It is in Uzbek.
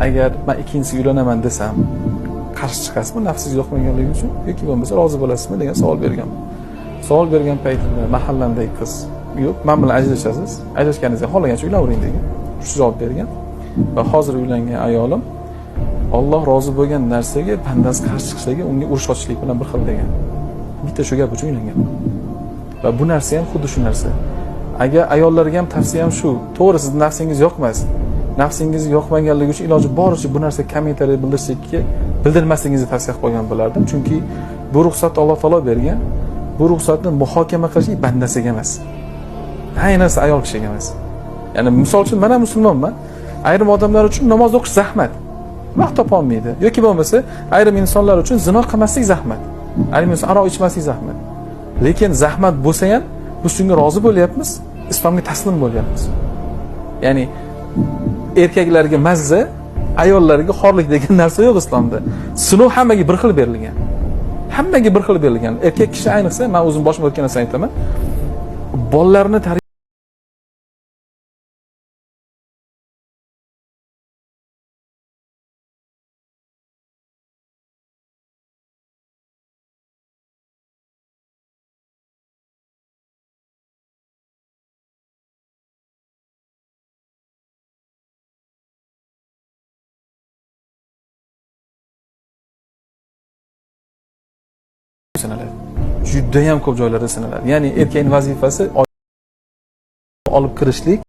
agar men ikkinchisiga uylanaman desam, qarshi chiqasizmi nafsingiz yoqmaganligi uchun yoki bo'lmasa rozi bo'lasizmi degan savol berganman. Savol bergan paytimda mahallamdagi qiz, yo'q, men bilan ajrashasiz, ajrashganingizda xohlagancha uylanavering degan. Shu javob bergan. Va hozir uylangan ayolim Alloh rozi bo'lgan narsaga bandasi qarshi chiqishligi unga urush ochishlik bilan bir xil degan. Bitta shu gap uchun uylangan. Va bu narsa ham xuddi shu narsa. Agar ayollarga ham tavsiyam shu, to'g'ri siz nafsingiz yoqmas. Nafsingiz yoqmaganligi uchun iloji boricha bu narsa kommentariy bildirmasligingizni tavsiya qilib qo'ygan bo'lardim. Chunki bu ruxsatni Alloh taolo bergan. Bu ruxsatni muhokama qilishlik bandasiga emas. Ayniqsa ayol kishiga emas. Ya'ni misol uchun men ham musulmonman. Ayrim odamlar uchun namoz o'qish zahmat. Vaqt topa olmaydi. Yoki bo'lmasa, ayrim insonlar uchun zino qilmaslik zahmat. Ayrim inson aroq ichmaslik zahmat. Lekin zahmat bo'lsa ham biz shunga rozi bo'lyapmiz, islomga taslim bo'lyapmiz. Ya'ni erkaklarga mazza, ayollarga xorlik degan narsa yo'q islomda. Sinov hammaga bir xil berilgan. Hammaga bir xil berilgan. Erkak kishi ayniqsa, men o'zim boshimda o'tgan narsani aytaman. Bolalarni sanaladi. Juda ham ko'p joylarda sanaladi. Ya'ni erkakning vazifasi olib kirishlik